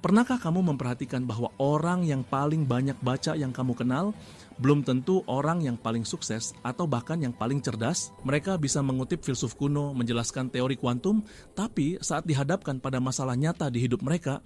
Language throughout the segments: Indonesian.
Pernahkah kamu memperhatikan bahwa orang yang paling banyak baca yang kamu kenal belum tentu orang yang paling sukses atau bahkan yang paling cerdas? Mereka bisa mengutip filsuf kuno, menjelaskan teori kuantum, tapi saat dihadapkan pada masalah nyata di hidup mereka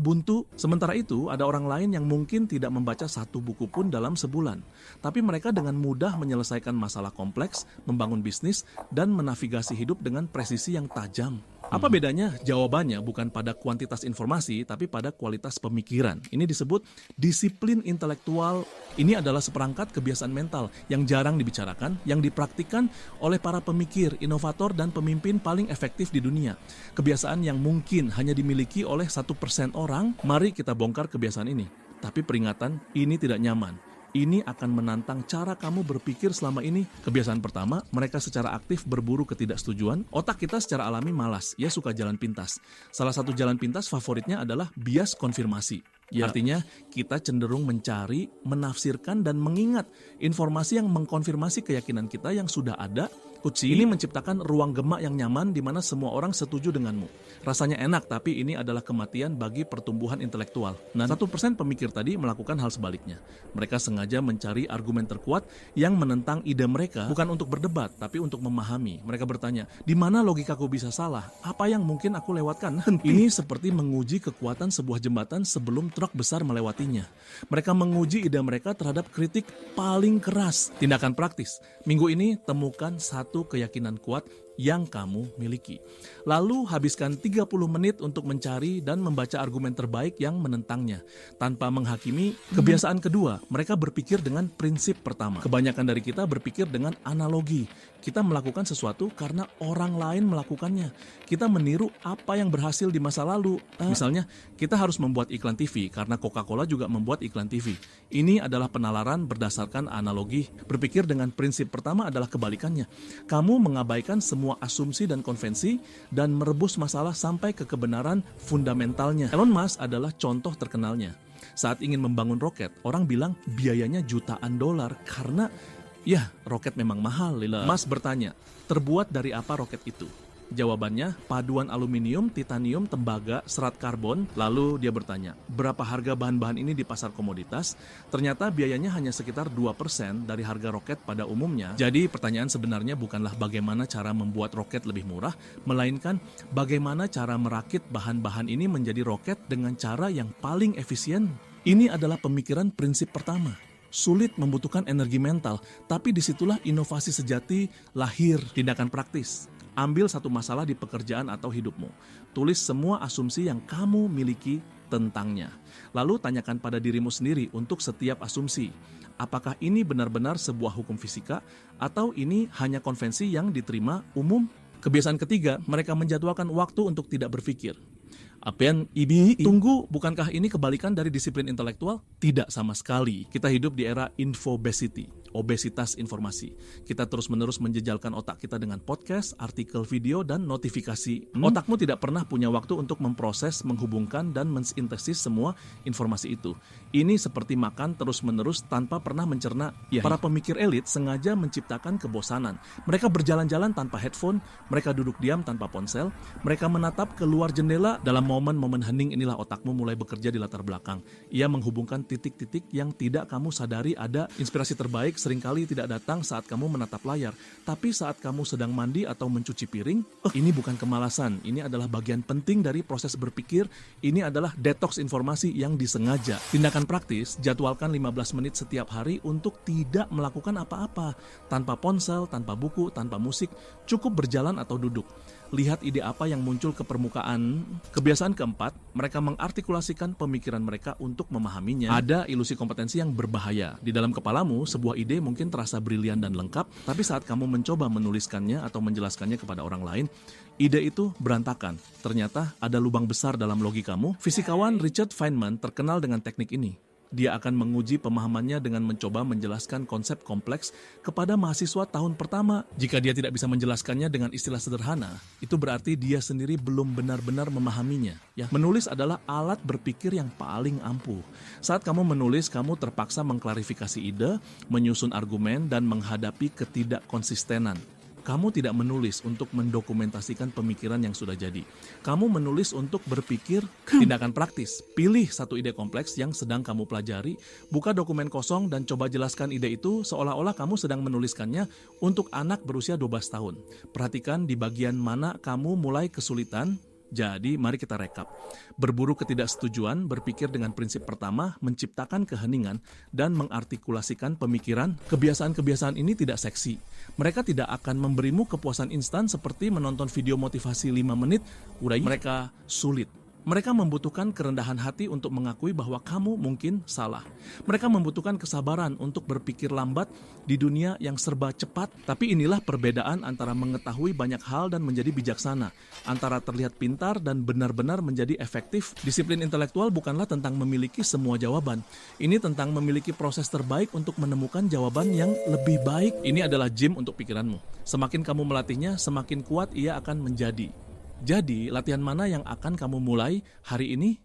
buntu. Sementara itu, ada orang lain yang mungkin tidak membaca satu buku pun dalam sebulan. Tapi mereka dengan mudah menyelesaikan masalah kompleks, membangun bisnis, dan menavigasi hidup dengan presisi yang tajam. Apa bedanya? Jawabannya bukan pada kuantitas informasi, tapi pada kualitas pemikiran. Ini disebut disiplin intelektual. Ini adalah seperangkat kebiasaan mental yang jarang dibicarakan, yang dipraktikkan oleh para pemikir, inovator, dan pemimpin paling efektif di dunia. Kebiasaan yang mungkin hanya dimiliki oleh 1% orang. Mari kita bongkar kebiasaan ini. Tapi peringatan, ini tidak nyaman. Ini akan menantang cara kamu berpikir selama ini. Kebiasaan pertama, mereka secara aktif berburu ketidaksetujuan. Otak kita secara alami malas, ia suka jalan pintas. Salah satu jalan pintas favoritnya adalah bias konfirmasi. Artinya, kita cenderung mencari, menafsirkan, dan mengingat informasi yang mengkonfirmasi keyakinan kita yang sudah ada. Ini menciptakan ruang gemak yang nyaman di mana semua orang setuju denganmu. Rasanya enak, tapi ini adalah kematian bagi pertumbuhan intelektual. Nah, 1% pemikir tadi melakukan hal sebaliknya. Mereka sengaja mencari argumen terkuat yang menentang ide mereka, bukan untuk berdebat, tapi untuk memahami. Mereka bertanya, di mana logikaku bisa salah? Apa yang mungkin aku lewatkan? Ini seperti menguji kekuatan sebuah jembatan sebelum truk besar melewatinya. Mereka menguji ide mereka terhadap kritik paling keras. Tindakan praktis. Minggu ini, temukan satu keyakinan kuat yang kamu miliki. Lalu habiskan 30 menit untuk mencari dan membaca argumen terbaik yang menentangnya. Tanpa menghakimi. Kebiasaan kedua, mereka berpikir dengan prinsip pertama. Kebanyakan dari kita berpikir dengan analogi. Kita melakukan sesuatu karena orang lain melakukannya. Kita meniru apa yang berhasil di masa lalu. Misalnya, kita harus membuat iklan TV karena Coca-Cola juga membuat iklan TV. Ini adalah penalaran berdasarkan analogi. Berpikir dengan prinsip pertama adalah kebalikannya. Kamu mengabaikan semua asumsi dan konvensi dan merebus masalah sampai ke kebenaran fundamentalnya. Elon Musk adalah contoh terkenalnya. Saat ingin membangun roket, orang bilang biayanya jutaan dolar karena roket memang mahal. Musk bertanya, terbuat dari apa roket itu? Jawabannya, paduan aluminium, titanium, tembaga, serat karbon. Lalu dia bertanya, berapa harga bahan-bahan ini di pasar komoditas? Ternyata biayanya hanya sekitar 2% dari harga roket pada umumnya. Jadi pertanyaan sebenarnya bukanlah bagaimana cara membuat roket lebih murah, melainkan bagaimana cara merakit bahan-bahan ini menjadi roket dengan cara yang paling efisien. Ini adalah pemikiran prinsip pertama. Sulit, membutuhkan energi mental, tapi disitulah inovasi sejati lahir. Tindakan praktis. Ambil satu masalah di pekerjaan atau hidupmu. Tulis semua asumsi yang kamu miliki tentangnya. Lalu tanyakan pada dirimu sendiri untuk setiap asumsi. Apakah ini benar-benar sebuah hukum fisika atau ini hanya konvensi yang diterima umum? Kebiasaan ketiga, mereka menjadwalkan waktu untuk tidak berpikir. Tunggu, bukankah ini kebalikan dari disiplin intelektual? Tidak sama sekali. Kita hidup di era infobesity, obesitas informasi. Kita terus-menerus menjejalkan otak kita dengan podcast, artikel video, dan notifikasi. Otakmu tidak pernah punya waktu untuk memproses, menghubungkan, dan mensintesis semua informasi itu. Ini seperti makan terus-menerus tanpa pernah mencerna. Para pemikir elit sengaja menciptakan kebosanan. Mereka berjalan-jalan tanpa headphone, mereka duduk diam tanpa ponsel, mereka menatap keluar jendela. Dalam momen-momen hening inilah otakmu mulai bekerja di latar belakang. Ia menghubungkan titik-titik yang tidak kamu sadari ada. Inspirasi terbaik seringkali tidak datang saat kamu menatap layar, tapi saat kamu sedang mandi atau mencuci piring. Ini bukan kemalasan, ini adalah bagian penting dari proses berpikir. Ini adalah detox informasi yang disengaja. Tindakan praktis, jadwalkan 15 menit setiap hari untuk tidak melakukan apa-apa. Tanpa ponsel, tanpa buku, tanpa musik, cukup berjalan atau duduk. Lihat ide apa yang muncul ke permukaan. Kebiasaan keempat, mereka mengartikulasikan pemikiran mereka untuk memahaminya. Ada ilusi kompetensi yang berbahaya. Di dalam kepalamu, sebuah ide mungkin terasa brilian dan lengkap, tapi saat kamu mencoba menuliskannya atau menjelaskannya kepada orang lain, ide itu berantakan. Ternyata ada lubang besar dalam logikamu. Fisikawan Richard Feynman terkenal dengan teknik ini. Dia akan menguji pemahamannya dengan mencoba menjelaskan konsep kompleks kepada mahasiswa tahun pertama. Jika dia tidak bisa menjelaskannya dengan istilah sederhana, itu berarti dia sendiri belum benar-benar memahaminya. Menulis adalah alat berpikir yang paling ampuh. Saat kamu menulis, kamu terpaksa mengklarifikasi ide, menyusun argumen, dan menghadapi ketidakkonsistenan. Kamu tidak menulis untuk mendokumentasikan pemikiran yang sudah jadi. Kamu menulis untuk berpikir tindakan praktis. Pilih satu ide kompleks yang sedang kamu pelajari, buka dokumen kosong dan coba jelaskan ide itu seolah-olah kamu sedang menuliskannya untuk anak berusia 12 tahun. Perhatikan di bagian mana kamu mulai kesulitan. Jadi, mari kita rekap. Berburu ketidaksetujuan, berpikir dengan prinsip pertama, menciptakan keheningan, dan mengartikulasikan pemikiran. Kebiasaan-kebiasaan ini tidak seksi. Mereka tidak akan memberimu kepuasan instan seperti menonton video motivasi 5 menit, mereka sulit. Mereka membutuhkan kerendahan hati untuk mengakui bahwa kamu mungkin salah. Mereka membutuhkan kesabaran untuk berpikir lambat di dunia yang serba cepat. Tapi inilah perbedaan antara mengetahui banyak hal dan menjadi bijaksana. Antara terlihat pintar dan benar-benar menjadi efektif. Disiplin intelektual bukanlah tentang memiliki semua jawaban. Ini tentang memiliki proses terbaik untuk menemukan jawaban yang lebih baik. Ini adalah gym untuk pikiranmu. Semakin kamu melatihnya, semakin kuat ia akan menjadi. Jadi, latihan mana yang akan kamu mulai hari ini?